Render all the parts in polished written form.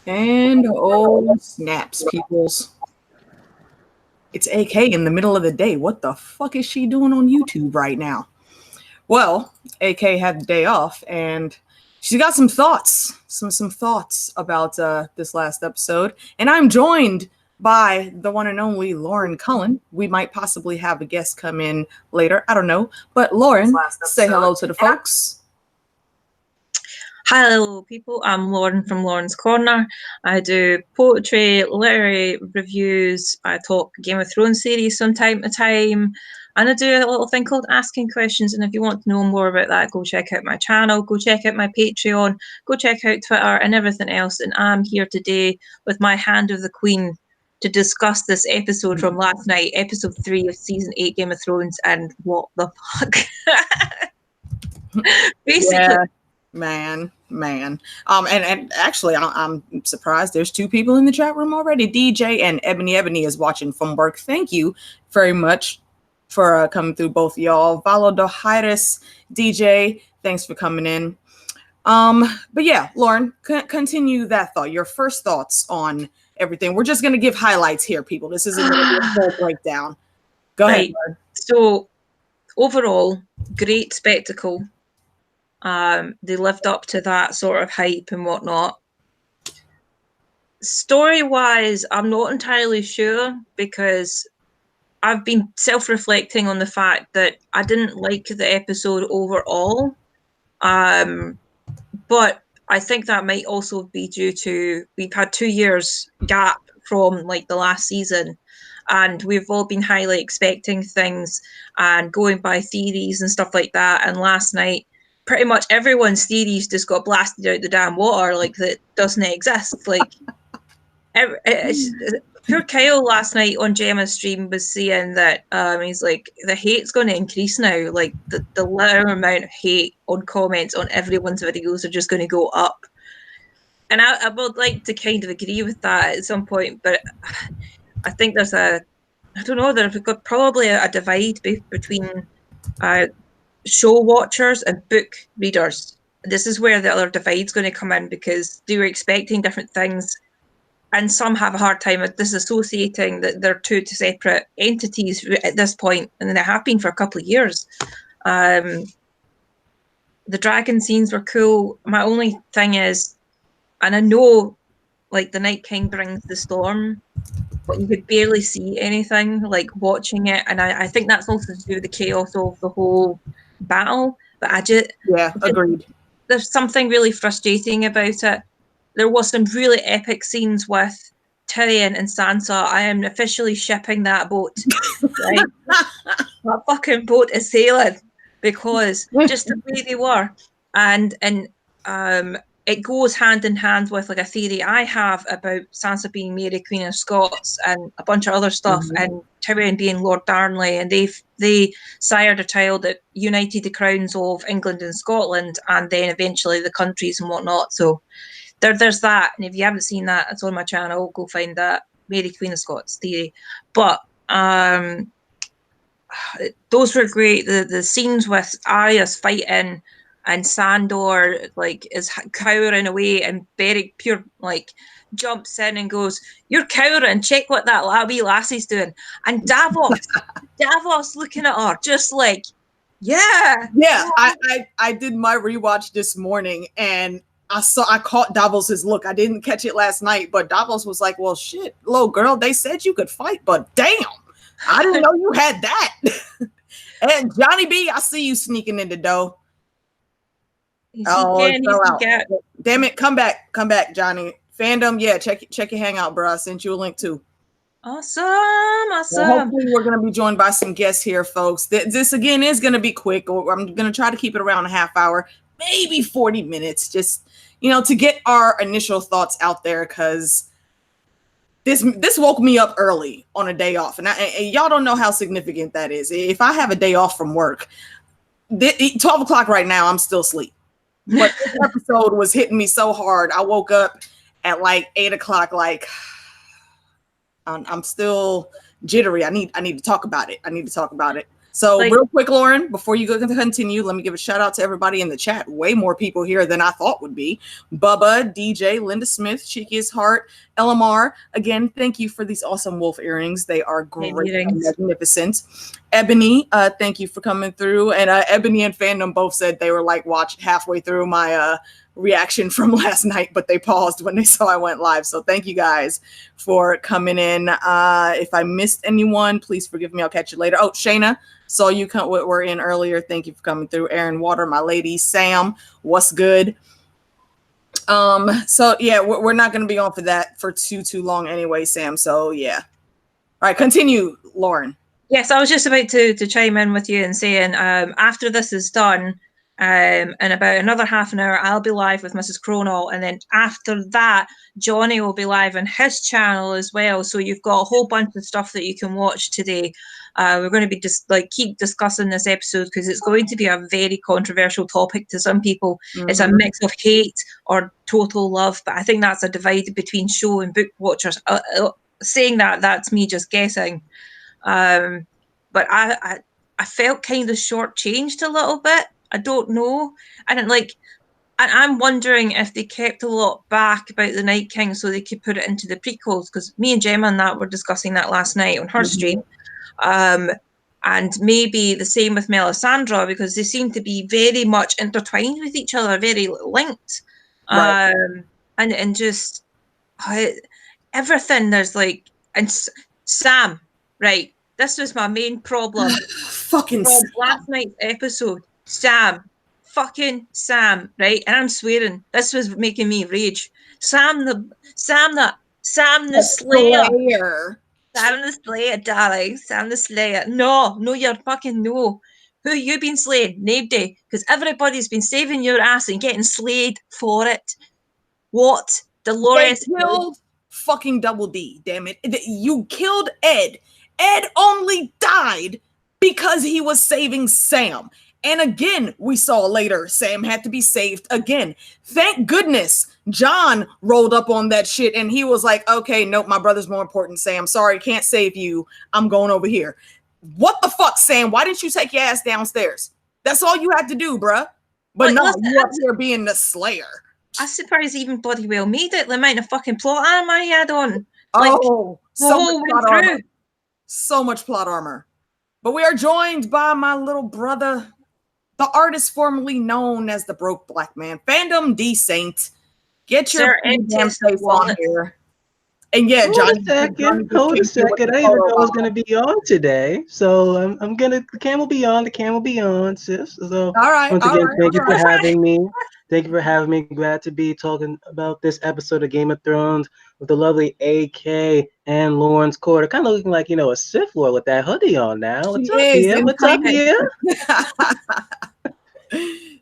And oh snaps, peoples. It's AK in the middle of the day. What the fuck is she doing on YouTube right now? Well, AK had the day off and she's got some thoughts. Some thoughts about this last episode. And I'm joined by the one and only Lauren Cullen. We might possibly have a guest come in later. I don't know. But Lauren, say hello to the folks. Hello, people. I'm Lauren from Lauren's Corner. I do poetry, literary reviews. I talk Game of Thrones series from time to time. And I do a little thing called Asking Questions. And if you want to know more about that, go check out my channel, go check out my Patreon, go check out Twitter and everything else. And I'm here today with my Hand of the Queen to discuss this episode from last night, episode 3 of season 8 Game of Thrones. And what the fuck? Basically. Yeah. Man. And actually, I'm surprised there's 2 people in the chat room already. DJ and Ebony is watching from work. Thank you very much for coming through, both of y'all. Valodohiris, DJ, thanks for coming in. But yeah, Lauren, continue that thought. Your first thoughts on everything. We're just going to give highlights here, people. This isn't going to be a full breakdown. Go ahead. So, overall, great spectacle. They lived up to that sort of hype and whatnot. Story-wise, I'm not entirely sure because I've been self-reflecting on the fact that I didn't like the episode overall. But I think that might also be due to we've had 2 years gap from like the last season. And we've all been highly expecting things and going by theories and stuff like that. And last night, pretty much everyone's theories just got blasted out the damn water, like that doesn't exist. Like, poor Kyle last night on Gemma's stream was saying that he's like, the hate's going to increase now. Like, the linear amount of hate on comments on everyone's videos are just going to go up. And I would like to kind of agree with that at some point, but I think there's there's probably a divide between show watchers and book readers. This is where the other divide's going to come in because they were expecting different things, and some have a hard time disassociating that they're 2 separate entities at this point, and they have been for a couple of years. The dragon scenes were cool. My only thing is, and I know like the Night King brings the storm, but you could barely see anything like watching it, and I think that's also to do with the chaos of the whole battle. But agreed. There's something really frustrating about it. There was some really epic scenes with Tyrion and Sansa. I am officially shipping that boat. Right? That fucking boat is sailing because just the way they were, and it goes hand in hand with like a theory I have about Sansa being Mary Queen of Scots and a bunch of other stuff, and Tyrion being Lord Darnley, and they sired a child that united the crowns of England and Scotland, and then eventually the countries and whatnot. So there's that, and if you haven't seen that, it's on my channel. Go find that Mary Queen of Scots theory. But those were great. The scenes with Arya's fighting and Sandor like is cowering away, and Beric pure like jumps in and goes, "You're cowering, check what that wee lassie's doing." And Davos looking at her just like, yeah. I did my rewatch this morning and I caught Davos's look. I didn't catch it last night, but Davos was like, "Well, shit, little girl, they said you could fight, but damn, I didn't know you had that." And Johnny B, I see you sneaking in the dough. It fell out. Damn it, come back, Johnny. Fandom, yeah, check your hangout, bro. I sent you a link too. Awesome. Well, hopefully we're going to be joined by some guests here, folks. This again is going to be quick. I'm going to try to keep it around a half hour, maybe 40 minutes, just to get our initial thoughts out there, because this woke me up early on a day off, and y'all don't know how significant that is. If I have a day off from work, 12 o'clock right now, I'm still asleep. But this episode was hitting me so hard. I woke up at like 8 o'clock, like I'm still jittery. I need to talk about it. So real quick, Lauren, before you go to continue, let me give a shout out to everybody in the chat. Way more people here than I thought would be. Bubba, DJ, Linda Smith, Cheeky as Heart, LMR. Again, thank you for these awesome wolf earrings. They are great and magnificent. Ebony, thank you for coming through. And Ebony and Fandom both said they were like watched halfway through my reaction from last night, but they paused when they saw I went live. So thank you guys for coming in. If I missed anyone, please forgive me. I'll catch you later. Oh, Shayna, saw you were in earlier. Thank you for coming through. Aaron Water, my lady. Sam, what's good? So yeah, we're not going to be on for that for too long anyway, Sam. So yeah. All right, continue, Lauren. Yes, I was just about to chime in with you and saying after this is done, in about another half an hour, I'll be live with Mrs. Cronall, and then after that, Johnny will be live on his channel as well. So you've got a whole bunch of stuff that you can watch today. We're going to be just keep discussing this episode because it's going to be a very controversial topic to some people. Mm-hmm. It's a mix of hate or total love, but I think that's a divide between show and book watchers. Saying that's me just guessing. But I felt kind of shortchanged a little bit. I don't know. I'm wondering if they kept a lot back about the Night King so they could put it into the prequels, because me and Gemma and that were discussing that last night on her stream. And maybe the same with Melisandre, because they seem to be very much intertwined with each other, very linked. Right. And just everything there's and Sam, right? This was my main problem. Fucking last night's episode. Fucking Sam, right? And I'm swearing. This was making me rage. Sam the Slayer. Sam the Slayer, darling. Sam the Slayer. No, you're fucking no. Who you been slaying? Nobody. Because everybody's been saving your ass and getting slayed for it. What? Dolores killed fucking Double D, damn it. You killed Ed. Ed only died because he was saving Sam. And again, we saw later, Sam had to be saved again. Thank goodness Jon rolled up on that shit and he was like, okay, nope, my brother's more important, Sam. Sorry, can't save you. I'm going over here. What the fuck, Sam? Why didn't you take your ass downstairs? That's all you had to do, bruh. But no, you up here being the Slayer. I suppose even bloody well made it. The amount of fucking plot armor he had on. So much plot armor. But we are joined by my little brother, the artist formerly known as the Broke Black Man, Fandom D Saint. Get your damn face on here. And yeah, hold a second. I didn't know I was going to be on today. So I'm going to, the cam will be on, sis. So all right. Once again, thank you for having me. Thank you for having me. Glad to be talking about this episode of Game of Thrones with the lovely AK and Lauren's Quarter. Kind of looking like, a Sith Lord with that hoodie on now. What's up here?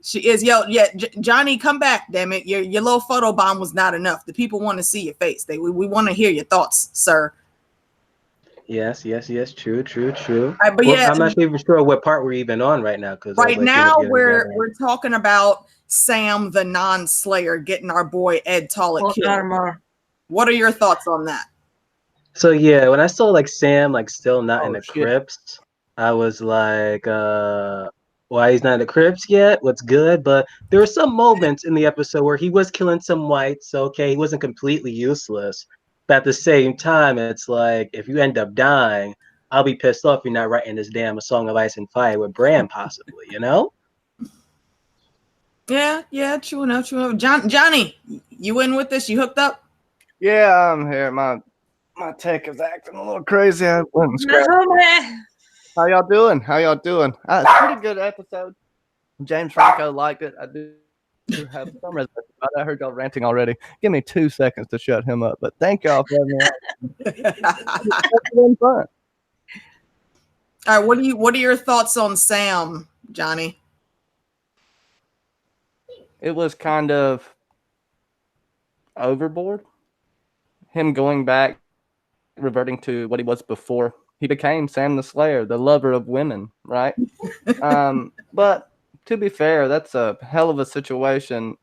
She is. Yo, yeah, Johnny, come back, damn it. Your little photo bomb was not enough. The people want to see your face. We want to hear your thoughts, sir. Yes. True. Right, but yeah, I'm not even sure what part we're even on right now. Because right now we're talking about Sam the non-Slayer getting our boy Ed Tollett killed. What are your thoughts on that? So yeah, when I saw Sam still not in the crypts, I was like, why he's not in the crypts yet? What's good? But there were some moments in the episode where he was killing some whites. So okay, he wasn't completely useless. But at the same time, it's like if you end up dying, I'll be pissed off you're not writing this damn A Song of Ice and Fire with Bran, possibly, Yeah, true enough. Johnny, you in with this? You hooked up? Yeah, I'm here. My tech is acting a little crazy. I went and scratched. How y'all doing? It's a pretty good episode. James Franco liked it. I do have some reservations. I heard y'all ranting already. Give me 2 seconds to shut him up. But thank y'all for having me. It's been fun. All right, what are your thoughts on Sam, Johnny? It was kind of overboard. Him going back, reverting to what he was before. He became Sam the Slayer, the lover of women, right? But to be fair, that's a hell of a situation.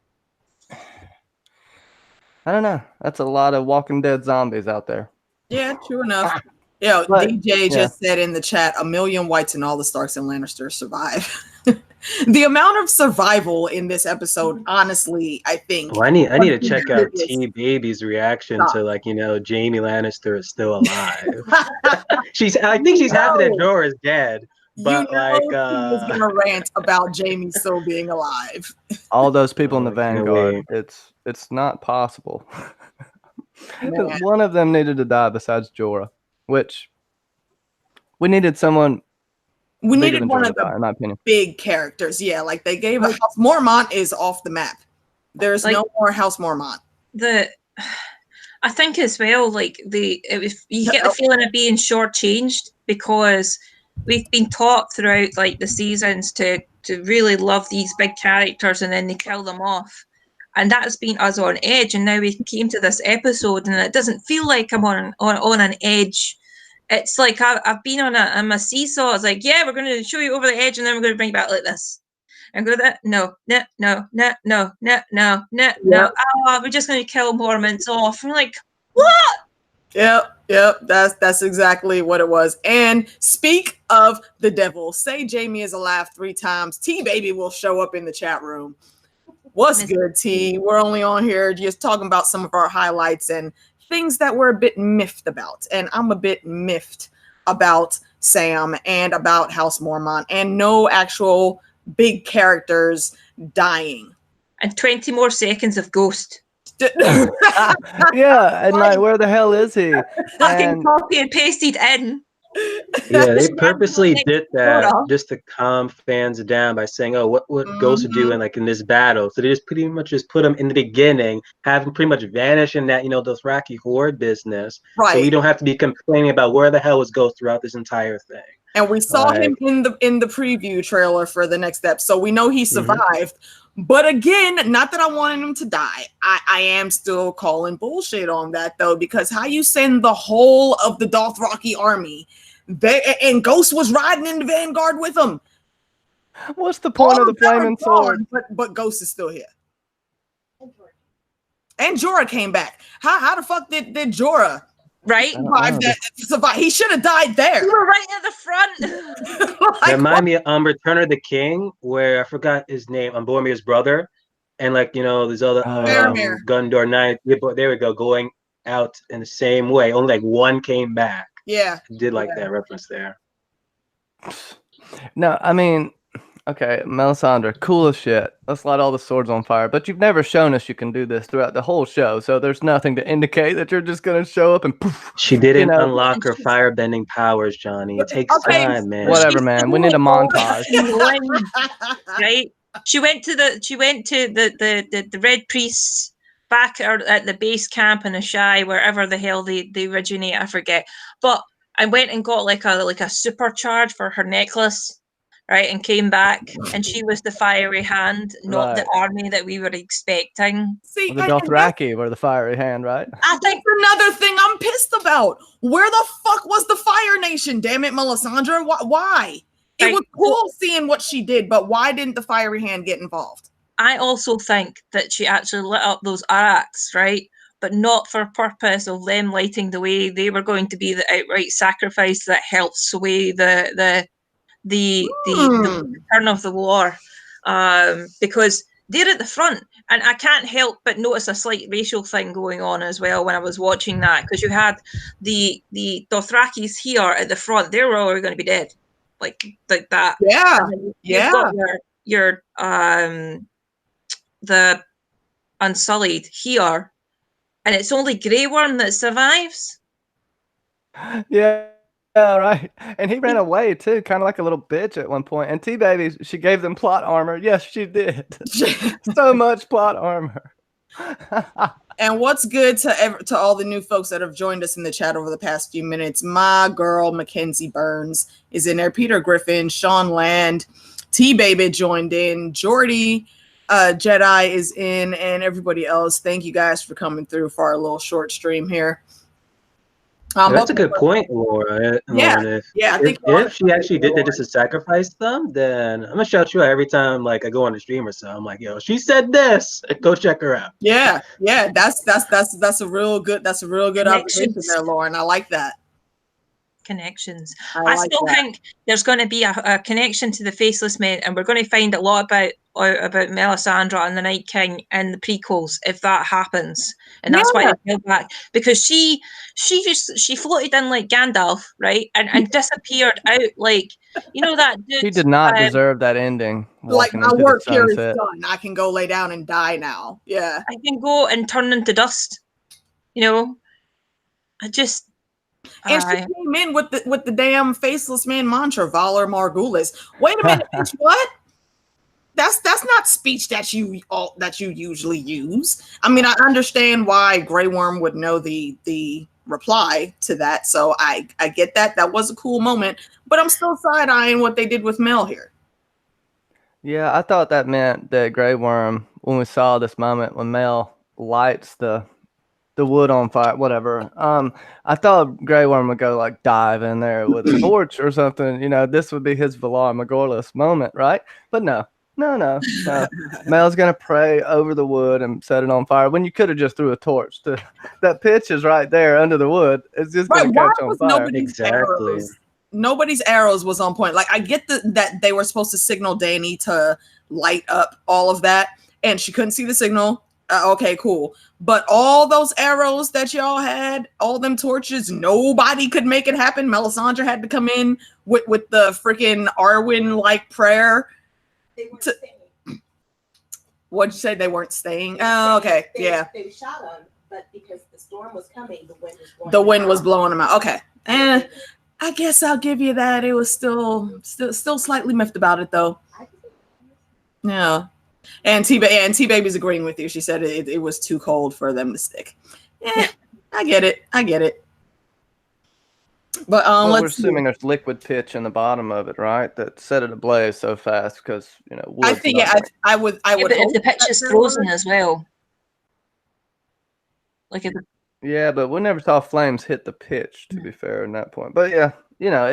I don't know. That's a lot of Walking Dead zombies out there. Yeah, true enough. Yeah, DJ just said in the chat, 1 million whites and all the Starks and Lannisters survive. The amount of survival in this episode, honestly, I think. Well, I need to check out T Baby's reaction to, like, you know, Jaime Lannister is still alive. I think she's happy that Jorah is dead. But he was gonna rant about Jaime still being alive. All those people in the Vanguard, it's not possible. One of them needed to die besides Jorah, which we needed someone. We needed one of the, in my opinion, big characters. Yeah, like they gave us Mormont is off the map. There's like, no more House Mormont. I think as well, like you get the feeling of being shortchanged because we've been taught throughout like the seasons to really love these big characters, and then they kill them off, and that's been us on edge. And now we came to this episode, and it doesn't feel like I'm on an edge. It's like I've been on a seesaw. It's like, yeah, we're going to show you over the edge, and then we're going to bring you back like this. And go that no. Oh, we're just going to kill Mormonts off. I'm like, what? Yep. That's exactly what it was. And speak of the devil, say Jaime is alive 3 times. T Baby will show up in the chat room. What's good, T? We're only on here just talking about some of our highlights and things that we're a bit miffed about. And I'm a bit miffed about Sam and about House Mormont and no actual big characters dying. And 20 more seconds of Ghost. Yeah, and like, where the hell is he? Fucking copy and pasted in. Yeah, they purposely did that just to calm fans down by saying, "Oh, what Ghost would do in this battle?" So they just pretty much just put him in the beginning, have him pretty much vanish in that Dothraki horde business, right? So we don't have to be complaining about where the hell was Ghost throughout this entire thing. And we saw him in the preview trailer for the next step, so we know he survived. But again, not that I wanted him to die. I am still calling bullshit on that though, because how you send the whole of the Dothraki army, and Ghost was riding in the Vanguard with them. What's the point of the flaming sword? But Ghost is still here. And Jorah came back. How the fuck did Jorah survive? He should have died there. You were right at the front. Remind me of Return of the King, where I forgot his name, Boromir's brother, and these other Gondor Knights. There we go, going out in the same way. Only one came back. Yeah, I did that reference there. No, I mean, okay, Melisandre, cool as shit. Let's light all the swords on fire. But you've never shown us you can do this throughout the whole show, so there's nothing to indicate that you're just going to show up and poof. She didn't unlock her firebending powers, Johnny. It takes time, man. Whatever, man. We need a montage. Right? She went to the Red Priests back at the base camp in Ashai, wherever the hell they originate, I forget. But I went and got like a supercharge for her necklace. Right, and came back, and she was the fiery hand, not the army that we were expecting. See, the Dothraki were the fiery hand, right? I think another thing I'm pissed about. Where the fuck was the Fire Nation? Damn it, Melisandre. Why? It was cool seeing what she did, but why didn't the fiery hand get involved? I also think that she actually lit up those arcs, right? But not for purpose of them lighting the way. They were going to be the outright sacrifice that helped sway the turn of the war, because they're at the front, and I can't help but notice a slight racial thing going on as well when I was watching that, because you had the Dothrakis here at the front. They were all going to be dead, like that. Yeah. Got your the Unsullied here, and it's only Grey Worm that survives. Yeah. Yeah, right. And he ran away too, kind of like a little bitch at one point. And T-Baby, she gave them plot armor. Yes, she did. So much plot armor. And what's good to all the new folks that have joined us in the chat over the past few minutes? My girl Mackenzie Burns is in there. Peter Griffin, Sean Land, T-Baby joined in. Jordy Jedi is in, and everybody else. Thank you guys for coming through for our little short stream here. That's a good point, Laura. I think if she actually did that just to sacrifice them, then I'm gonna shout you out every time I go on the stream or so. I'm like, yo, she said this. Go check her out. Yeah. That's a real good observation there, Lauren. I like that. connections. I still think there's going to be a connection to the Faceless Men, and we're going to find a lot about Melisandre and the Night King in the prequels if that happens, and that's why I feel back, because she floated in like Gandalf, right, and disappeared out like, you know, that dude. He did not deserve that ending. Like, my work here is done. I can go lay down and die now. Yeah, I can go and turn into dust. You know, I just. And she came in with the damn Faceless Man mantra, Valar Morghulis. Wait a minute, bitch, what? That's not speech that you usually use. I mean, I understand why Grey Worm would know the reply to that, so I get that. That was a cool moment, but I'm still side-eyeing what they did with Mel here. Yeah, I thought that meant that Grey Worm, when we saw this moment when Mel lights the wood on fire, whatever. I thought Grey Worm would go like dive in there with a torch or something. You know, this would be his Valar Morghulis moment, right? But no. Mel's gonna pray over the wood and set it on fire when you could have just threw a torch. That pitch is right there under the wood. It's just gonna catch on fire. Nobody's arrows was on point. Like, I get that they were supposed to signal Dany to light up all of that, and she couldn't see the signal. Okay, cool. But all those arrows that y'all had, all them torches, nobody could make it happen. Melisandre had to come in with the freaking Arwen-like prayer. They weren't staying. What'd you say? They weren't staying? Oh, okay. They shot them, but because the storm was coming, the wind was blowing them out. Okay. I guess I'll give you that. It was still slightly miffed about it, though. Yeah. And T-Baby's agreeing with you. She said it was too cold for them to stick. I get it. But we're assuming there's liquid pitch in the bottom of it, right? That set it ablaze so fast because, you know, I think I would. But if the pitch is frozen as well, like but we never saw flames hit the pitch. To be fair, in that point, but yeah, you know,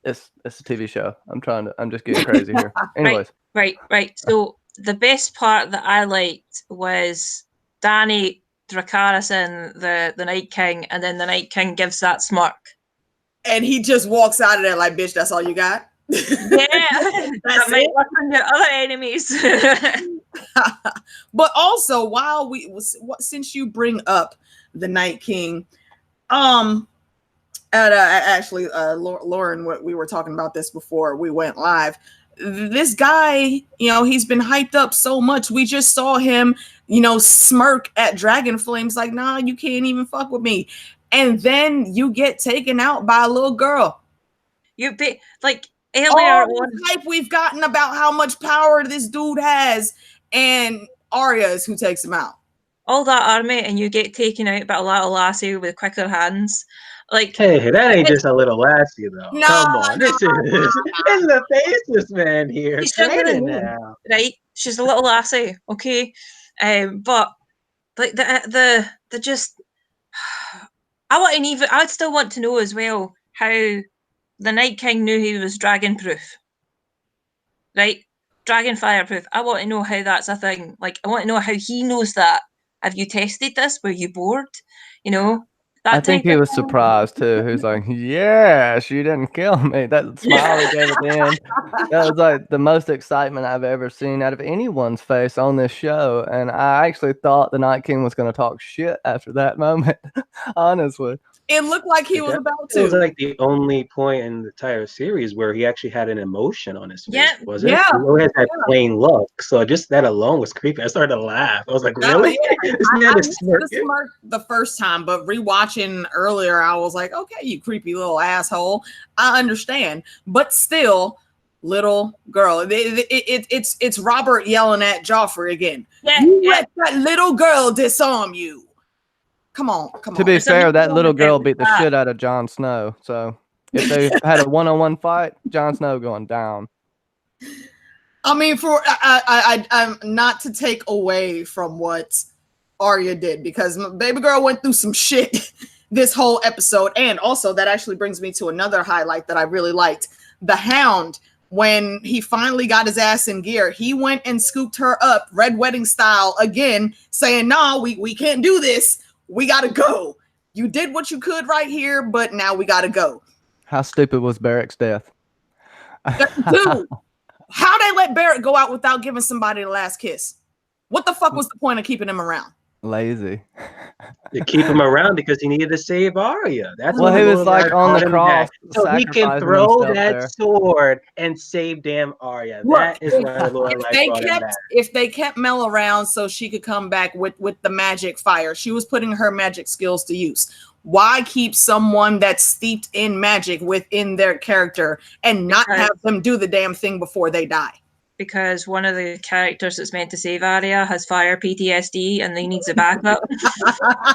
it's a TV show. I'm just getting crazy here. Anyways, right. So the best part that I liked was Dany, Dracarys, and the Night King, and then the Night King gives that smirk. And he just walks out of there like, bitch, that's all you got? Yeah. That might work on your other enemies. But also, since you bring up the Night King, actually, Lauren, we were talking about this before we went live. This guy, you know, he's been hyped up so much. We just saw him, you know, smirk at Dragon Flames like, nah, you can't even fuck with me. And then you get taken out by a little girl. You be like earlier the hype we've gotten about how much power this dude has, and Arya is who takes him out. All that army, and you get taken out by a little lassie with quicker hands. Like, hey, that ain't just a little lassie though. No, come on, this is the Faceless Man here. Right? She's a little lassie, okay. But like the just, I'd still want to know as well how the Night King knew he was dragon proof. Right? Dragon fireproof. I want to know how that's a thing. Like, I want to know how he knows that. Have you tested this? Were you bored? You know? I think he was surprised too. He was like, "Yeah, she didn't kill me." That smile he gave at the end, that was like the most excitement I've ever seen out of anyone's face on this show. And I actually thought the Night King was going to talk shit after that moment. Honestly, it looked like he was about to. It was like the only point in the entire series where he actually had an emotion on his face, wasn't it? Yeah. He always had plain look. So just that alone was creepy. I started to laugh. I was like, really? I smirked the first time, but rewatching earlier, I was like, okay, you creepy little asshole. I understand. But still, little girl. It's Robert yelling at Joffrey again. You let that little girl disarm you. Come on. To be fair, that little girl beat the shit out of Jon Snow. So if they had a one-on-one fight, Jon Snow going down. I mean, I'm not to take away from what Arya did, because my baby girl went through some shit this whole episode. And also, that actually brings me to another highlight that I really liked. The Hound, when he finally got his ass in gear, he went and scooped her up, Red Wedding style, again, saying, "No, we can't do this. We gotta go. You did what you could right here, but now we gotta go." How stupid was Barrack's death? Dude, how they let Barrack go out without giving somebody the last kiss? What the fuck was the point of keeping him around? Lazy. To keep him around because he needed to save Arya. That's well, what he was like on the cross, so he can throw that sword and save damn Arya. Look, that is why the Lord brought him back. If they kept Mel around so she could come back with the magic fire, she was putting her magic skills to use. Why keep someone that's steeped in magic within their character and not have them do the damn thing before they die? Because one of the characters that's meant to save Arya has fire PTSD and he needs a backup.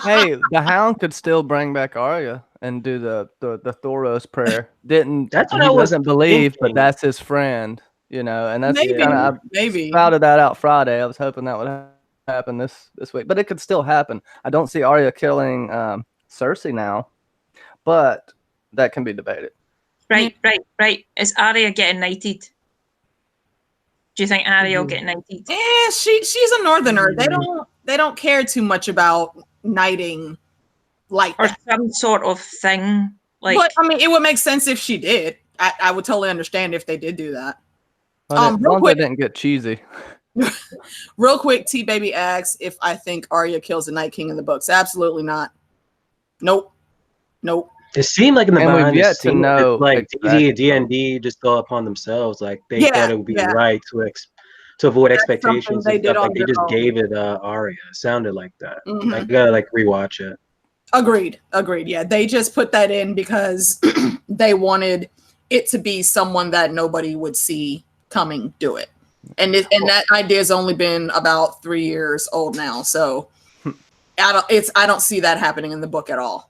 Hey, the Hound could still bring back Arya and do the Thoros prayer. That's what he doesn't believe, but that's his friend, you know. And that's kind of I spouted that out Friday. I was hoping that would happen this week, but it could still happen. I don't see Arya killing Cersei now, but that can be debated. Right. Is Arya getting knighted? Do you think Arya will get knighted? Yeah, she's a northerner. They don't care too much about knighting like or that. Some sort of thing. Like, but I mean, it would make sense if she did. I would totally understand if they did do that. Real quick, they didn't get cheesy. Real quick, T Baby asks if I think Arya kills the Night King in the books. Absolutely not. Nope. It seemed like in the behind the scenes, know like D&D just go upon themselves. Like they thought it would be right to avoid expectations and stuff. Like they just gave it Arya. It sounded like that. I gotta like rewatch it. Agreed. Yeah, they just put that in because they wanted it to be someone that nobody would see coming do it. And that idea has only been about 3 years old now. So I don't see that happening in the book at all.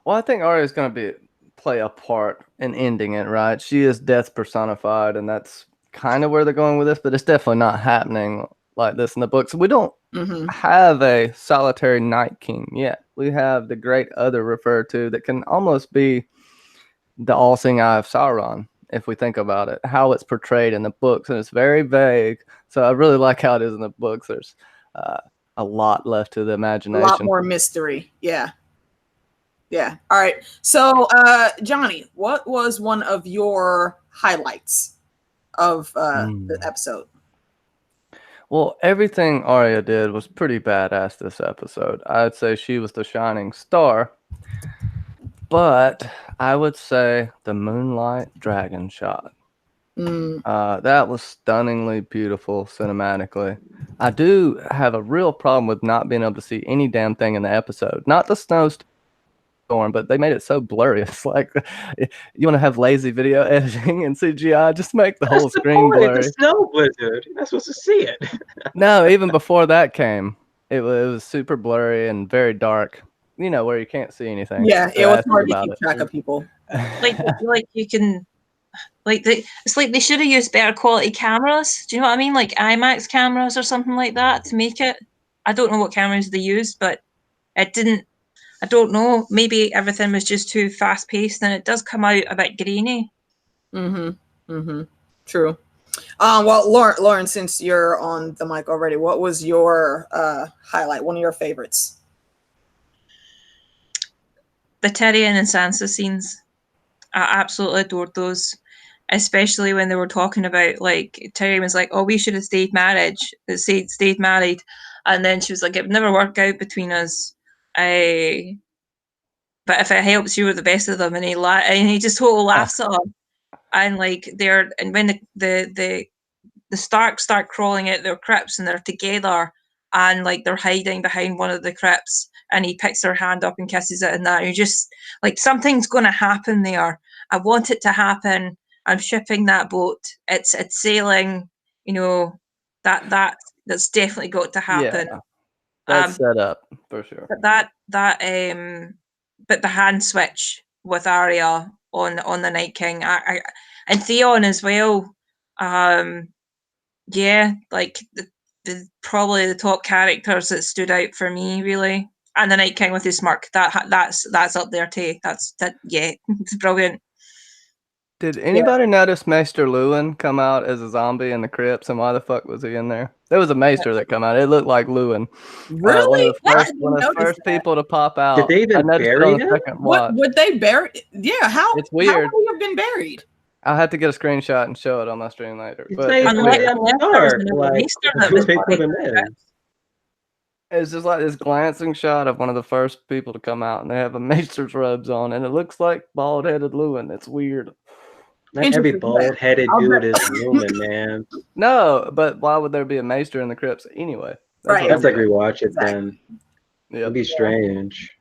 Well, I think Arya is going to play a part in ending it, right? She is death personified, and that's kind of where they're going with this, but it's definitely not happening like this in the books. We don't have a solitary Night King yet. We have the Great Other referred to that can almost be the all-seeing eye of Sauron, if we think about it, how it's portrayed in the books, and it's very vague. So I really like how it is in the books. There's a lot left to the imagination. A lot more mystery. Yeah. All right. So, Johnny, what was one of your highlights of the episode? Well, everything Arya did was pretty badass this episode. I'd say she was the shining star. But I would say the Moonlight Dragon shot. That was stunningly beautiful cinematically. I do have a real problem with not being able to see any damn thing in the episode. Not the snowstorm, but they made it so blurry. It's like, you want to have lazy video editing and CGI, just make the whole screen blurry. It's a snow blizzard. You're not supposed to see it. No, even before that came, it was super blurry and very dark. You know, where you can't see anything. Yeah, it was hard to keep track of people. Like you can, it's like they should have used better quality cameras. Do you know what I mean? Like IMAX cameras or something like that to make it. I don't know what cameras they used, but it didn't. I don't know. Maybe everything was just too fast paced, and it does come out a bit grainy. True. Well, Lauren, since you're on the mic already, what was your highlight? One of your favorites? The Tyrion and Sansa scenes. I absolutely adored those, especially when they were talking about, like, Tyrion was like, "Oh, we should have stayed married," and then she was like, "It would never work out between us. But if it helps, you were the best of them." And he just totally laughs at her. And like when the Starks start crawling out their crypts and they're together and like they're hiding behind one of the crypts, and he picks her hand up and kisses it, and that you're just like, something's going to happen there. I want it to happen. I'm shipping that boat. It's sailing. You know, that's definitely got to happen. Yeah, that's set up for sure. But but the hand switch with Arya on the Night King, and Theon as well. Yeah, like the probably the top characters that stood out for me, really. And the Night King with his smirk, that's up there too. Yeah, it's brilliant. Did anybody notice Maester Lewin come out as a zombie in the crypts, and why the fuck was he in there? There was a Maester that come out. It looked like Lewin. Really? One of the first people to pop out. Did they even bury him? Would they bury? Yeah, how? It's weird. How would he have been buried? I'll have to get a screenshot and show it on my stream later. It's But not even it's that dark. Like, they put him in. It's just like this glancing shot of one of the first people to come out, and they have a Maester's robes on, and it looks like bald-headed Lewin. It's weird. Not every bald-headed dude is Lewin, man. No, but why would there be a Maester in the crypts anyway? Right. That's like rewatch it then. Yeah. It'd be strange.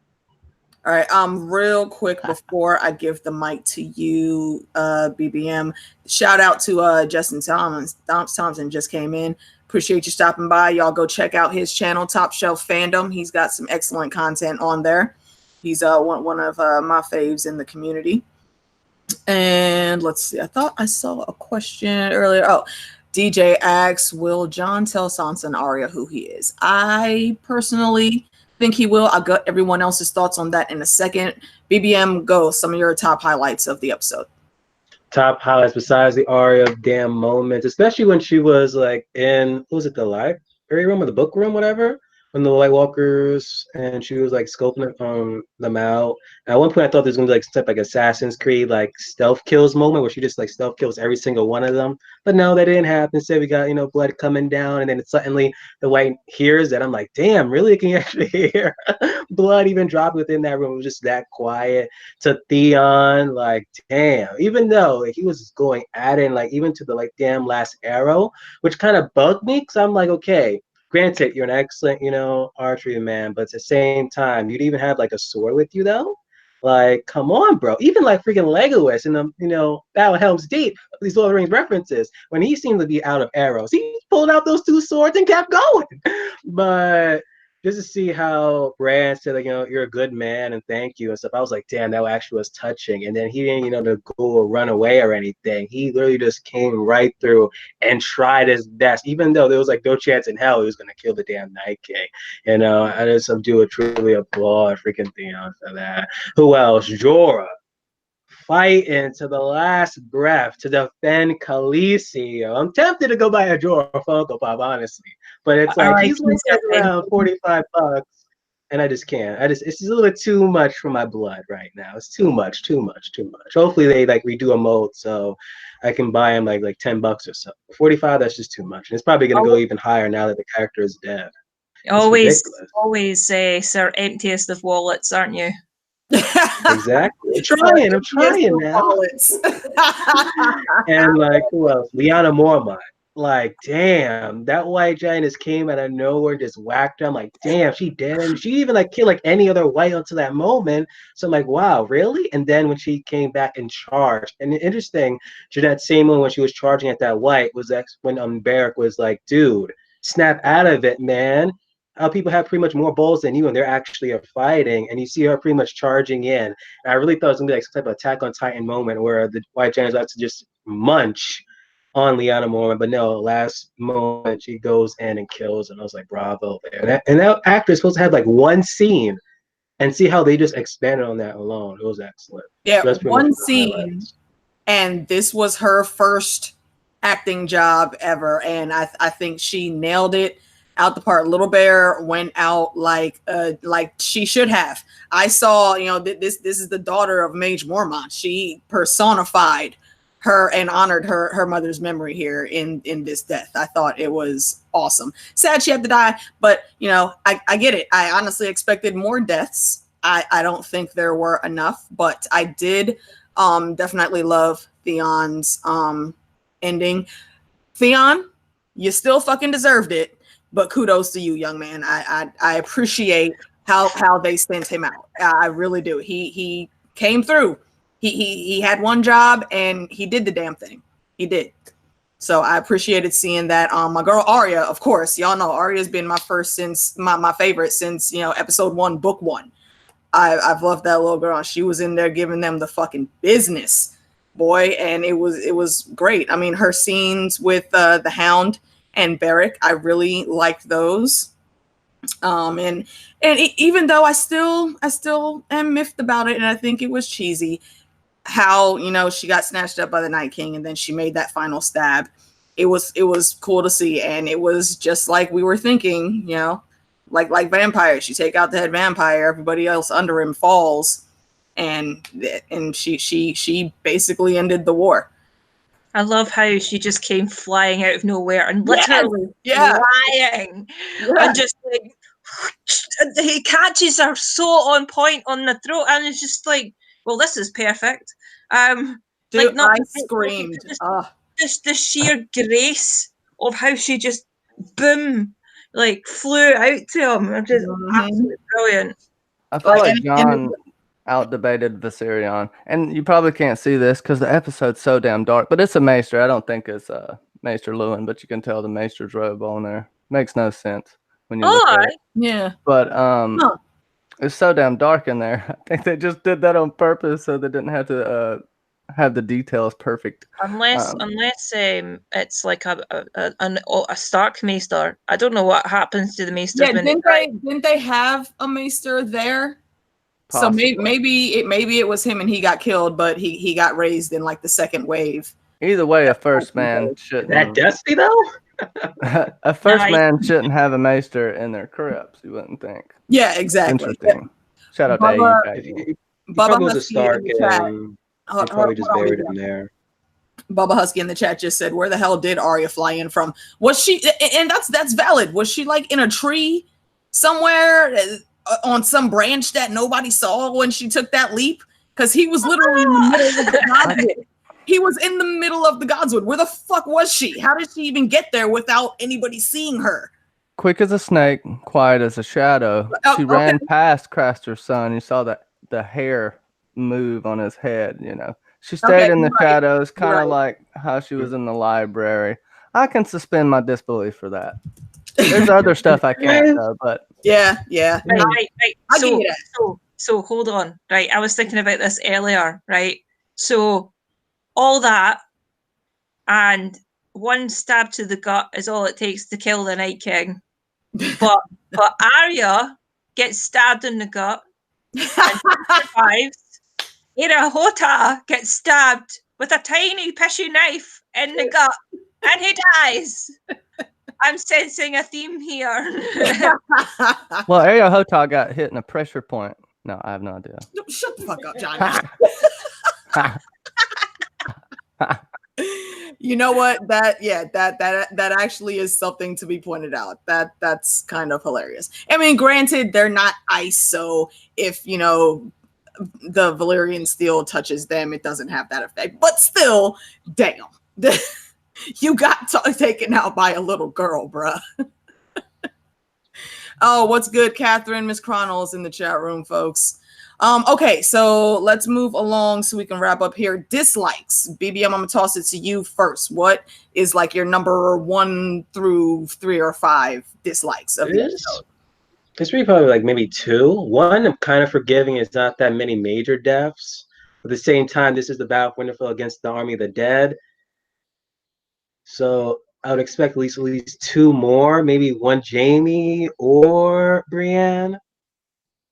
All right. Real quick before I give the mic to you, BBM. Shout out to Justin Thompson just came in. Appreciate you stopping by. Y'all go check out his channel, Top Shelf Fandom. He's got some excellent content on there. He's one of my faves in the community. And let's see. I thought I saw a question earlier. Oh, DJ asks, will Jon tell Sansa and Arya who he is? I personally think he will. I'll get everyone else's thoughts on that in a second. BBM, go. Some of your top highlights of the episode. Top highlights besides the Arya damn moments, especially when she was like in, what was it, the library room or the book room, whatever, when the White Walkers, and she was like scoping them out. At one point I thought there was gonna be like step like Assassin's Creed like stealth kills moment where she just like stealth kills every single one of them, but no, that didn't happen. Instead we got, you know, blood coming down, and then suddenly the White hears that. I'm like, damn, really? Can you actually hear blood even drop within that room? It was just that quiet. To Theon, like, damn, even though like he was going at it, and like even to the like damn last arrow, which kind of bugged me, because I'm like, okay, granted, you're an excellent, you know, archery man, but at the same time, you'd even have like a sword with you though. Like, come on, bro. Even like freaking Legolas in the, you know, Battle of Helm's Deep, these Lord of the Rings references, when he seemed to be out of arrows, he pulled out those two swords and kept going. But just to see how Bran said, like, you know, you're a good man and thank you and stuff, I was like, damn, that actually was touching. And then he didn't, you know, to go or run away or anything. He literally just came right through and tried his best, even though there was like no chance in hell he was gonna kill the damn Night King. You know, I just do a truly applaud freaking Theon for that. Who else? Jorah, fighting to the last breath to defend Khaleesi. I'm tempted to go buy a Jorah Funko Pop, honestly, but it's like he's like around $45, and I just can't. It's just a little bit too much for my blood right now. It's too much. Hopefully they like redo a mold so I can buy him like $10 or so. 45, that's just too much, and it's probably gonna go even higher now that the character is dead. Always Sir Emptiest of Wallets, aren't you? Exactly. I'm trying now. And like, who else? Lyanna Mormont. Like, damn, that white giant just came out of nowhere, just whacked her. I'm like, damn, she dead. And she even like killed like any other white until that moment. So I'm like, wow, really? And then when she came back and charged, and interesting, to that same moment when she was charging at that white was when Beric was like, dude, snap out of it, man. How people have pretty much more balls than you, and they're actually fighting, and you see her pretty much charging in. And I really thought it was gonna be like some type of Attack on Titan moment where the white giant has to just munch on Lyanna Mormont, but no, last moment she goes in and kills, and I was like, bravo there. And that actor is supposed to have like one scene, and see how they just expanded on that alone. It was excellent. Yeah, so one scene, and this was her first acting job ever, and I think she nailed it out the park. Little Bear went out like she should have. I saw, you know, this is the daughter of Mage Mormont. She personified her and honored her mother's memory here in this death. I thought it was awesome. Sad she had to die, but you know, I get it. I honestly expected more deaths. I don't think there were enough, but I did definitely love Theon's ending. Theon, you still fucking deserved it. But kudos to you, young man. I appreciate how they sent him out. I really do. He came through. He had one job and he did the damn thing. He did. So I appreciated seeing that. My girl Arya, of course, y'all know Arya's been my favorite since, you know, episode 1, book 1. I've loved that little girl. She was in there giving them the fucking business, boy, and it was great. I mean, her scenes with the Hound and Beric, I really liked those. And even though I still am miffed about it, and I think it was cheesy, how, you know, she got snatched up by the Night King and then she made that final stab. It was cool to see, and it was just like we were thinking, you know, like vampires. You take out the head vampire, everybody else under him falls, and she basically ended the war. I love how she just came flying out of nowhere and literally flying, and just like he catches her so on point on the throat, and it's just like, well, this is perfect. Dude, I screamed. Just the sheer grace of how she just boom, like flew out to him. Just absolutely brilliant. I feel like Jon out-debated Viserion, and you probably can't see this because the episode's so damn dark, but it's a maester. I don't think it's Maester Lewin, but you can tell the maester's robe on there. Makes no sense when you look at it. Yeah. But it's so damn dark in there. I think they just did that on purpose so they didn't have to have the details perfect. Unless it's like a Stark maester. I don't know what happens to the maesters. Yeah, didn't they have a maester there? Possibly. So maybe it was him and he got killed, but he got raised in like the second wave. Either way, a first man shouldn't. That dusty though. A first man shouldn't have a maester in their crypts. You wouldn't think. Yeah, exactly. Interesting. Shout out to you guys. Bubba was a Stark, and he probably just buried him there. Bubba Husky in the chat just said, "Where the hell did Arya fly in from? Was she?" And that's valid. Was she like in a tree somewhere? On some branch that nobody saw when she took that leap, because he was literally in the middle of the Godswood. He was in the middle of the Godswood. Where the fuck was she? How did she even get there without anybody seeing her? Quick as a snake, quiet as a shadow. She ran past Craster's son. You saw the hair move on his head. You know, she stayed in the shadows, kind of like how she was in the library. I can suspend my disbelief for that. There's other stuff I can't though, but yeah. Right. So hold on. Right, I was thinking about this earlier. Right, so all that and one stab to the gut is all it takes to kill the Night King. But Arya gets stabbed in the gut and survives. Hota gets stabbed with a tiny pishy knife in the gut and he dies. I'm sensing a theme here. Well, Arya Hota got hit in a pressure point. No, I have no idea. Shut the fuck up, Jon. You know what? That actually is something to be pointed out. That's kind of hilarious. I mean, granted, they're not ice, so if you know the Valyrian steel touches them, it doesn't have that effect. But still, damn. You got taken out by a little girl, bruh. Oh, what's good, Catherine? Miss Chronos in the chat room, folks. Okay, so let's move along so we can wrap up here. Dislikes. BBM, I'm going to toss it to you first. What is like your number 1 through 3 or 5 dislikes of the episode? It's really probably like maybe 2. 1, I'm kind of forgiving. It's not that many major deaths. At the same time, this is the Battle of Winterfell against the Army of the Dead. So I would expect at least 2 more, maybe 1 Jamie or Brienne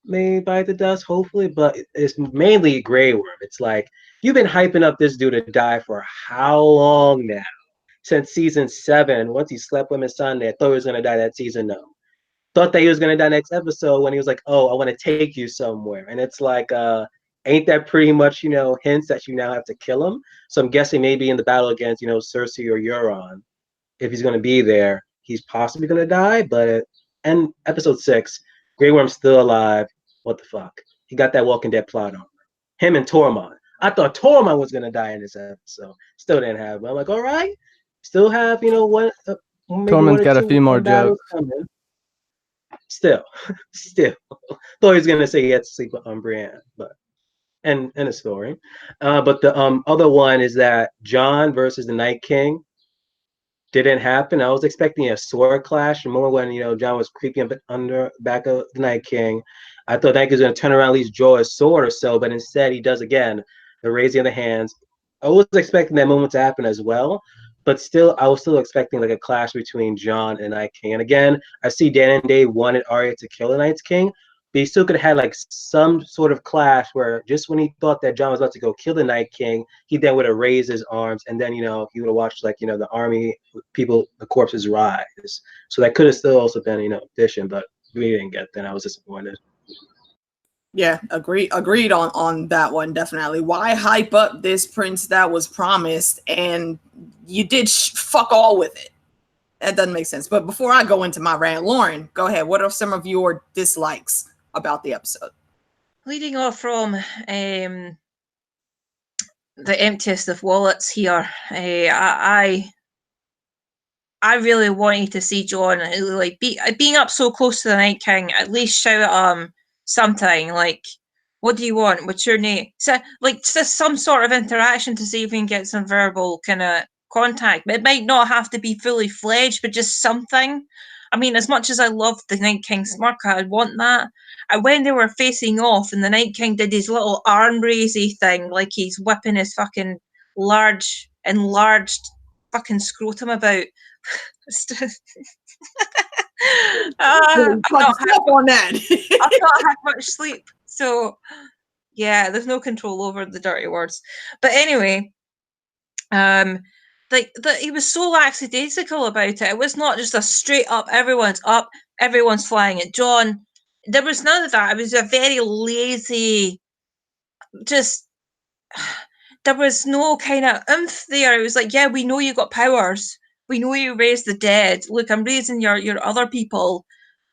may bite the dust, hopefully, but it's mainly Grey Worm. It's like, you've been hyping up this dude to die for how long now? Since season 7, once he slept with Miss Sunday, I thought he was going to die that season. No. Thought that he was going to die next episode when he was like, oh, I want to take you somewhere. And it's like, ain't that pretty much, hints that you now have to kill him? So I'm guessing maybe in the battle against, Cersei or Euron, if he's going to be there, he's possibly going to die. But in episode 6, Grey Worm's still alive. What the fuck? He got that Walking Dead plot on him and Tormund. I thought Tormund was going to die in this episode. Still didn't have him. I'm like, all right. Still have, what? Tormund's got a few more jokes. Coming. Still. Thought he was going to say he had to sleep with Brienne, but and a story. But the other one is that Jon versus the Night King didn't happen. I was expecting a sword clash more when Jon was creeping up under back of the Night King. I thought Night King was going to turn around, at least draw a sword or so, but instead he does again the raising of the hands. I was expecting that moment to happen as well, but still, I was still expecting like a clash between Jon and Night King. And again, I see Dan and Dave wanted Arya to kill the Night King, But he still could have had like some sort of clash where just when he thought that Jon was about to go kill the Night King, he then would have raised his arms, and then he would have watched like the army people, the corpses rise. So that could have still also been efficient, but we didn't get that. I was disappointed. Yeah, agreed on that one, definitely. Why hype up this prince that was promised and you did fuck all with it? That doesn't make sense. But before I go into my rant, Lauren, go ahead. What are some of your dislikes about the episode? Leading off from the emptiest of wallets here, I really wanted to see Jon like being up so close to the Night King. At least shout at him something like, "What do you want? What's your name?" So like just some sort of interaction to see if we can get some verbal kind of contact. It might not have to be fully fledged, but just something. I mean, as much as I loved the Night King smirk, I'd want that. And when they were facing off, and the Night King did his little arm raisey thing, like he's whipping his fucking enlarged fucking scrotum about. I've not had much sleep, so yeah, there's no control over the dirty words. But anyway, he was so lackadaisical about it. It was not just a straight up everyone's flying at Jon. There was none of that. It was a very lazy, just there was no kind of oomph there. It was like, yeah, we know you got powers. We know you raised the dead. Look, I'm raising your other people,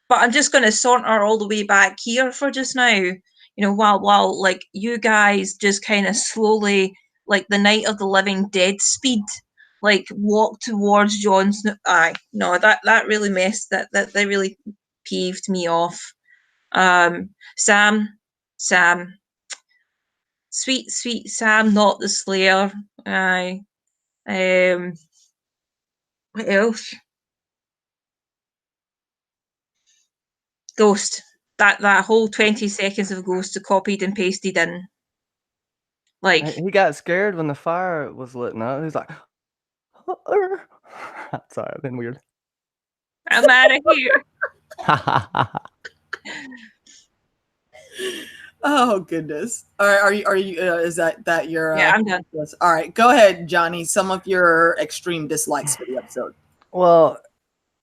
but I'm just going to saunter all the way back here for just now. While like you guys just kind of slowly, like the Night of the Living Dead speed, like walk towards Jon's. No, that really messed that really peeved me off. Sam, sweet Sam, not the Slayer. Aye. What else? Ghost. That whole 20 seconds of Ghost copied and pasted in. Like he got scared when the fire was lit up. He's like, sorry, I've been weird. I'm out of here. Oh goodness. Are you is that your yeah, I'm done. Yes. All right, go ahead, Johnny. Some of your extreme dislikes for the episode. Well,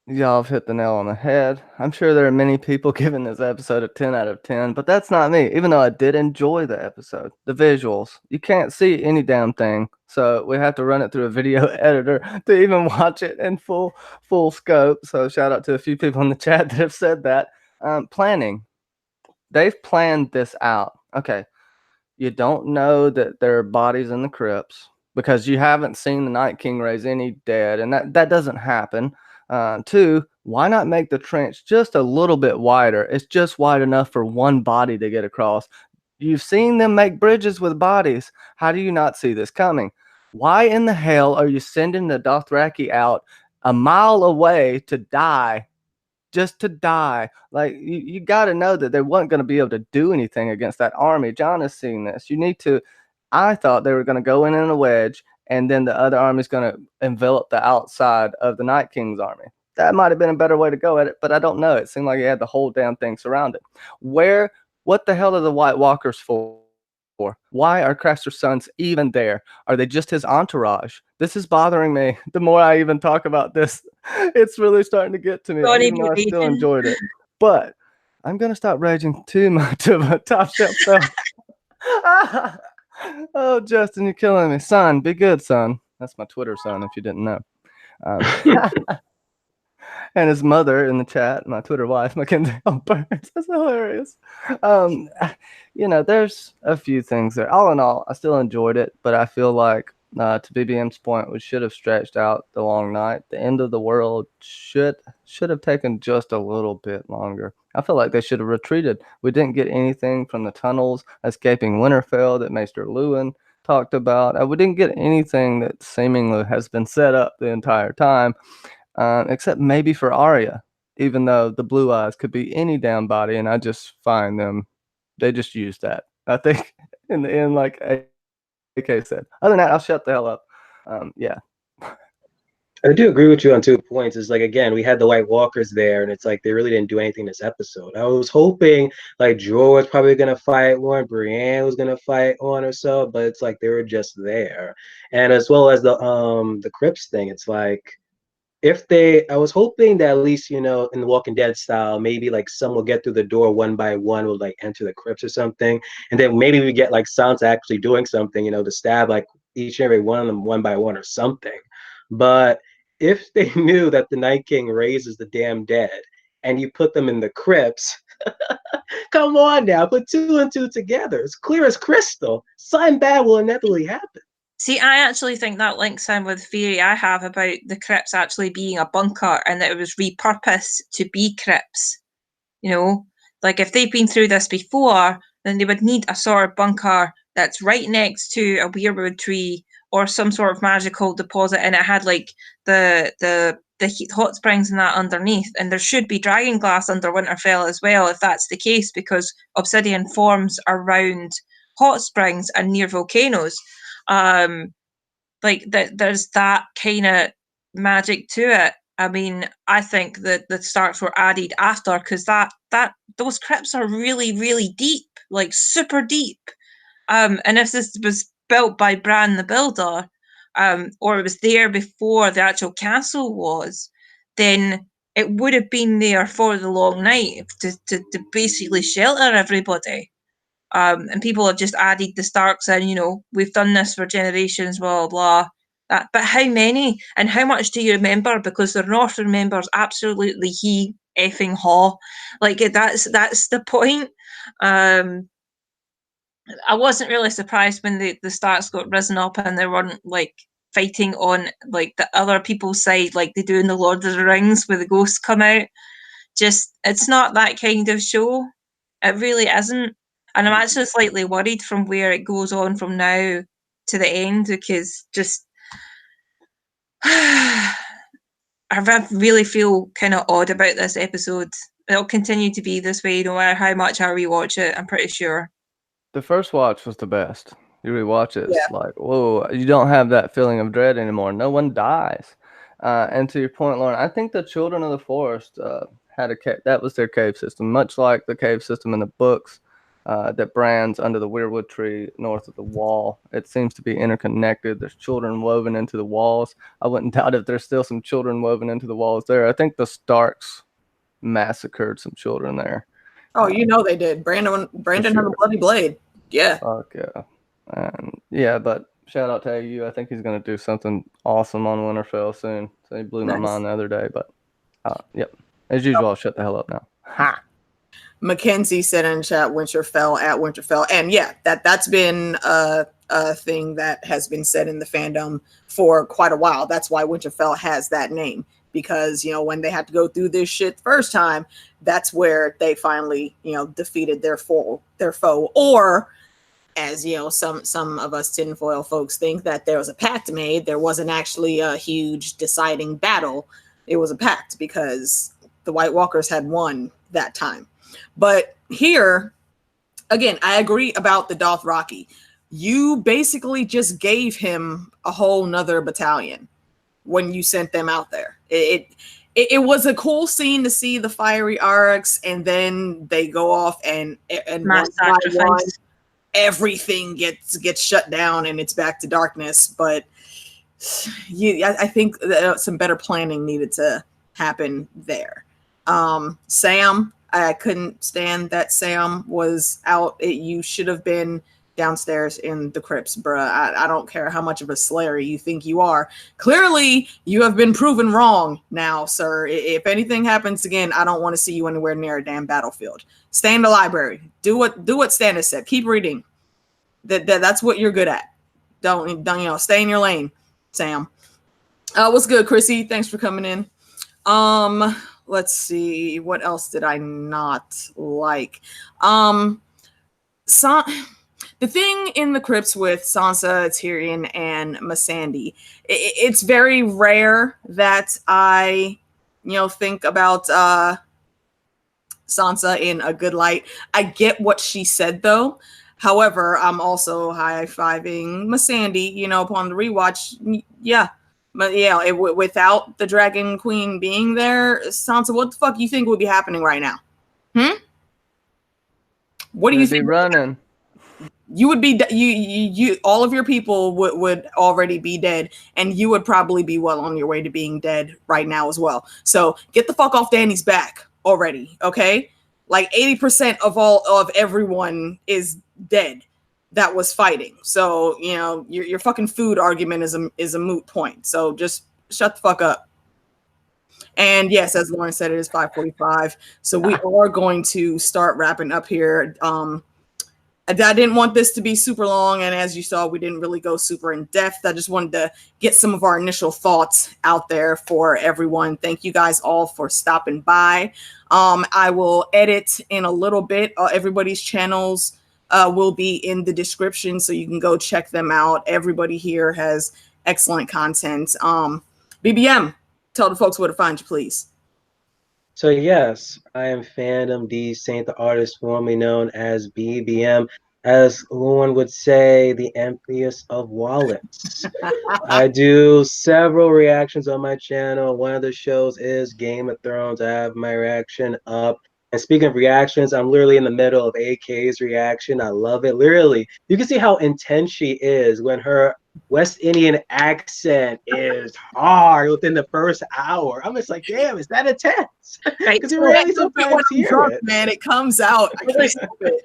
y'all have hit the nail on the head. I'm sure there are many people giving this episode a 10 out of 10, but that's not me. Even though I did enjoy the episode, the visuals, you can't see any damn thing, so we have to run it through a video editor to even watch it in full scope. So shout out to a few people in the chat that have said that. Planning. They've planned this out. Okay, you don't know that there are bodies in the crypts because you haven't seen the Night King raise any dead, and that doesn't happen. Two, why not make the trench just a little bit wider? It's just wide enough for one body to get across. You've seen them make bridges with bodies. How do you not see this coming? Why in the hell are you sending the Dothraki out a mile away to die? Just to die. Like, you got to know that they weren't going to be able to do anything against that army. Jon has seen this. I thought they were going to go in a wedge, and then the other army is going to envelop the outside of the Night King's army. That might have been a better way to go at it, but I don't know. It seemed like he had the whole damn thing surrounded. What the hell are the White Walkers for? Why are Craster's sons even there? Are they just his entourage? This is bothering me. The more I even talk about this, it's really starting to get to me, even though I still enjoyed it. But I'm going to stop raging too much of a top shelf stuff. Oh, Justin, you're killing me. Son, be good, son. That's my Twitter son, if you didn't know. And his mother in the chat, my Twitter wife, Mackenzie Burns. That's hilarious. There's a few things there. All in all, I still enjoyed it, but I feel like, to BBM's point, we should have stretched out the long night. The end of the world should have taken just a little bit longer. I feel like they should have retreated. We didn't get anything from the tunnels escaping Winterfell that Maester Lewin talked about. We didn't get anything that seemingly has been set up the entire time. Except maybe for Arya, even though the blue eyes could be any damn body, and I just find them, they just use that. I think in the end, like AK said. Other than that, I'll shut the hell up. Yeah. I do agree with you on 2 points. It's like, again, we had the White Walkers there, and it's like they really didn't do anything this episode. I was hoping like Joe was probably gonna fight one, Brienne was gonna fight one or so, but it's like they were just there. And as well as the Crips thing, it's like I was hoping that at least, in the Walking Dead style, maybe like some will get through the door one by one, will like enter the crypts or something. And then maybe we get like Sansa actually doing something, to stab like each and every one of them one by one or something. But if they knew that the Night King raises the damn dead and you put them in the crypts, come on now, put 2 and 2 together. It's clear as crystal. Something bad will inevitably happen. See, I actually think that links in with the theory I have about the crypts actually being a bunker and that it was repurposed to be crypts. Like if they've been through this before, then they would need a sort of bunker that's right next to a weirwood tree or some sort of magical deposit, and it had like the hot springs and that underneath, and there should be dragon glass under Winterfell as well if that's the case, because obsidian forms around hot springs and near volcanoes. There's that kind of magic to it. I mean, I think that the Starks were added after, because those crypts are really, really deep, like super deep. And if this was built by Bran the Builder, or it was there before the actual castle was, then it would have been there for the long night to basically shelter everybody. And people have just added the Starks in, we've done this for generations, blah, blah, blah. But how many and how much do you remember? Because the North remembers absolutely he effing haw. Like, that's the point. I wasn't really surprised when the Starks got risen up and they weren't, like, fighting on, like, the other people's side like they do in the Lord of the Rings where the ghosts come out. Just, it's not that kind of show. It really isn't. And I'm actually slightly worried from where it goes on from now to the end, because just I really feel kind of odd about this episode. It'll continue to be this way no matter how much I rewatch it, I'm pretty sure. The first watch was the best. You rewatch it, it's like, whoa, you don't have that feeling of dread anymore. No one dies. And to your point, Lauren, I think the Children of the Forest had a cave. That was their cave system, much like the cave system in the books. That Bran's under the weirwood tree north of the wall. It seems to be interconnected. There's children woven into the walls. I wouldn't doubt if there's still some children woven into the walls there. I think the Starks massacred some children there. Oh, they did. Brandon had a bloody blade. Yeah. Fuck yeah. And yeah, but shout out to you. I think he's going to do something awesome on Winterfell soon. So he blew my mind the other day. But yep. As usual, I'll shut the hell up now. Ha! Mackenzie said in chat Winterfell at Winterfell. And yeah, that's been a thing that has been said in the fandom for quite a while. That's why Winterfell has that name, because when they had to go through this shit the first time, that's where they finally defeated their foe. Or as some of us tinfoil folks think that there was a pact made. There wasn't actually a huge deciding battle. It was a pact because the White Walkers had won that time. But here, again, I agree about the Dothraki. You basically just gave him a whole nother battalion when you sent them out there. It was a cool scene to see the fiery arcs, and then they go off and one by one, everything gets shut down and it's back to darkness. But I think some better planning needed to happen there. Sam, I couldn't stand that Sam was out. You should have been downstairs in the crypts, bruh. I don't care how much of a slayer you think you are. Clearly, you have been proven wrong now, sir. If anything happens again, I don't want to see you anywhere near a damn battlefield. Stay in the library. Do what Stannis said. Keep reading. That's what you're good at. Don't stay in your lane, Sam. What's good, Chrissy? Thanks for coming in. Let's see. What else did I not like? The thing in the crypts with Sansa, Tyrion, and Missandei, it's very rare that I, think about Sansa in a good light. I get what she said, though. However, I'm also high-fiving Missandei, upon the rewatch. Yeah, But yeah, without the Dragon Queen being there, Sansa, what the fuck you think would be happening right now? What do you think? Running. You would be you all of your people would already be dead, and you would probably be well on your way to being dead right now as well. So get the fuck off Dany's back already, okay? Like 80% of everyone is dead that was fighting. So, you know, your fucking food argument is a moot point. So just shut the fuck up. And yes, as Lauren said, it is 5:45. So we are going to start wrapping up here. I didn't want this to be super long, and as you saw, we didn't really go super in depth. I just wanted to get some of our initial thoughts out there for everyone. Thank you guys all for stopping by. I will edit in a little bit. Everybody's channels will be in the description, so you can go check them out. Everybody here has excellent content. BBM, tell the folks where to find you, please. So yes, I am Fandom D, Saint the artist, formerly known as BBM. As Lauren would say, the emptiest of wallets. I do several reactions on my channel. One of the shows is Game of Thrones. I have my reaction up. And speaking of reactions, I'm literally in the middle of AK's reaction. I love it. Literally, you can see how intense she is when her West Indian accent is hard within the first hour. I'm just like, damn, is that intense? Because you really sometimes hear it. Man, it comes out. I can't help it.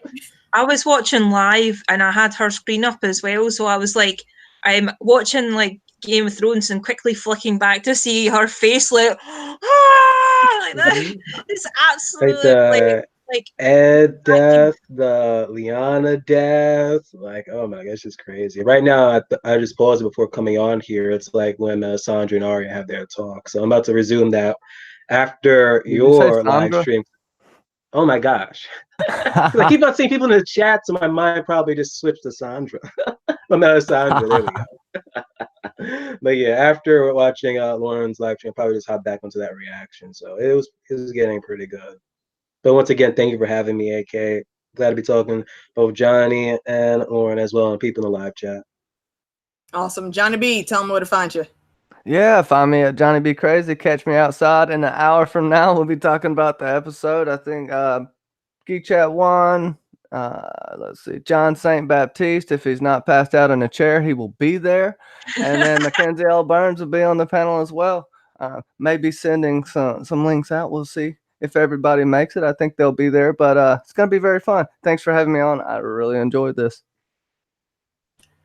I was watching live and I had her screen up as well, so I was like, I'm watching like Game of Thrones and quickly flicking back to see her face like that. It's absolutely like Ed death, the Liana death, like, oh my gosh, it's crazy. Right now, I just paused it before coming on here. It's like when Sandra and Arya have their talk. So I'm about to resume that after your live stream. Oh my gosh. I keep on seeing people in the chat, so my mind probably just switched to Sandra. Well, no, Sandra, there we go. But yeah, after watching Lauren's live stream, I probably just hop back onto that reaction. So it was getting pretty good. But once again, thank you for having me, AK. Glad to be talking both Johnny and Lauren as well, and people in the live chat. Awesome. Johnny B, tell them where to find you. Yeah, find me at Johnny B Crazy. Catch me outside in an hour from now. We'll be talking about the episode. I think Geek Chat 1. Let's see. John St. Baptiste. If he's not passed out in a chair, he will be there. And then Mackenzie Burns will be on the panel as well. Maybe sending some links out. We'll see if everybody makes it. I think they'll be there, but it's going to be very fun. Thanks for having me on. I really enjoyed this.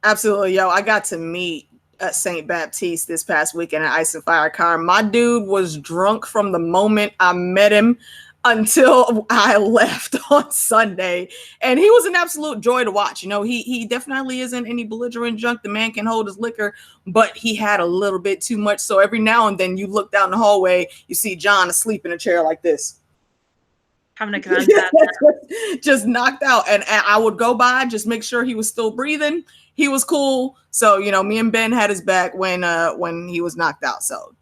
Absolutely, yo. I got to meet St. Baptiste this past weekend at Ice and Fire Car. My dude was drunk from the moment I met him until I left on Sunday, and he was an absolute joy to watch. You know, he definitely isn't any belligerent junk. The man can hold his liquor, but he had a little bit too much. So every now and then you look down the hallway, you see John asleep in a chair like this, having a grand just knocked out. And I would go by, just make sure he was still breathing. He was cool. So, you know, me and Ben had his back when he was knocked out. So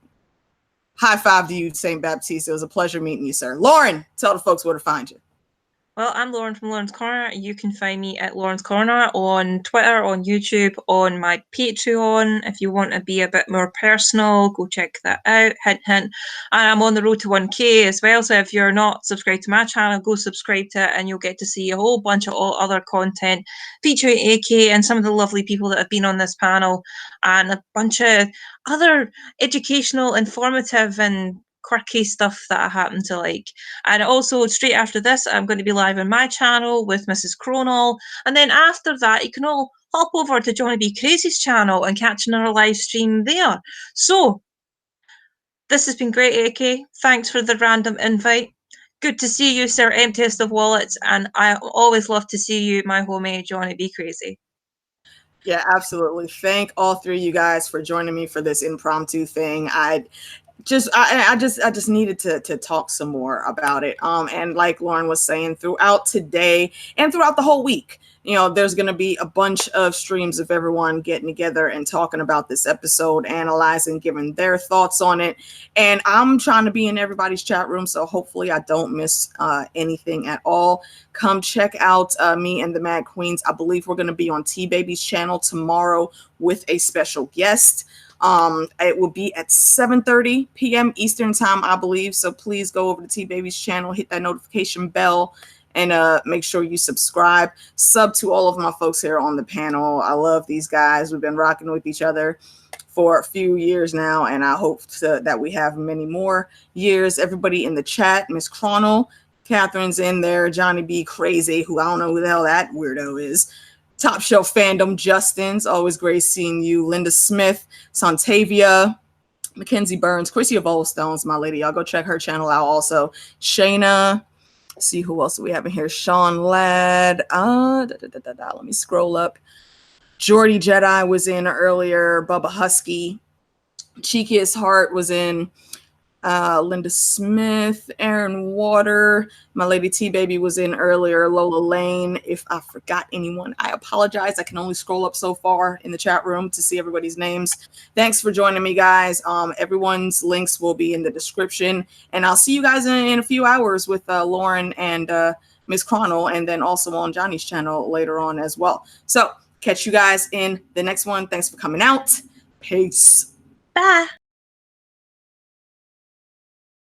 high five to you, St. Baptiste. It was a pleasure meeting you, sir. Lauren, tell the folks where to find you. Well, I'm Lauren from Lauren's Corner. You can find me at Lauren's Corner on Twitter, on YouTube, on my Patreon. If you want to be a bit more personal, go check that out. Hint, hint. And I'm on the road to 1K as well. So if you're not subscribed to my channel, go subscribe to it and you'll get to see a whole bunch of other content featuring AK and some of the lovely people that have been on this panel and a bunch of other educational, informative and quirky stuff that I happen to like. And also straight after this, I'm going to be live on my channel with Mrs. Cronall. And then after that, you can all hop over to Johnny B Crazy's channel and catch another live stream there. So this has been great, AK. Thanks for the random invite. Good to see you, sir, emptiest of wallets. And I always love to see you, my homie, Johnny B Crazy. Yeah, absolutely. Thank all three of you guys for joining me for this impromptu thing. I just needed to talk some more about it. And like Lauren was saying, throughout today and throughout the whole week, you know, there's going to be a bunch of streams of everyone getting together and talking about this episode, analyzing, giving their thoughts on it. And I'm trying to be in everybody's chat room, so hopefully I don't miss anything at all. Come check out me and the Mad Queens. I believe we're going to be on T-Baby's channel tomorrow with a special guest. It will be at 7:30 p.m. Eastern time, I believe. So please go over to T-Baby's channel, hit that notification bell, and make sure you subscribe. Sub to all of my folks here on the panel. I love these guys. We've been rocking with each other for a few years now, and I hope that we have many more years. Everybody in the chat, Miss Chronal, Catherine's in there, Johnny B. Crazy, who I don't know who the hell that weirdo is. Top Shelf Fandom, Justin's always great seeing you. Linda Smith, Santavia, Mackenzie Burns, Chrissy of Oldstones, my lady. Y'all go check her channel out also. Shayna. See who else do we have in here. Sean Ladd. Let me scroll up. Jordy Jedi was in earlier. Bubba Husky. Cheekiest Heart was in. Linda Smith, Aaron Water, my lady T-Baby was in earlier. Lola Lane. If I forgot anyone, I apologize. I can only scroll up so far in the chat room to see everybody's names. Thanks for joining me, guys. Everyone's links will be in the description, and I'll see you guys in a few hours with Lauren and Miss Chronal, and then also on Johnny's channel later on as well. So catch you guys in the next one. Thanks for coming out. Peace. Bye.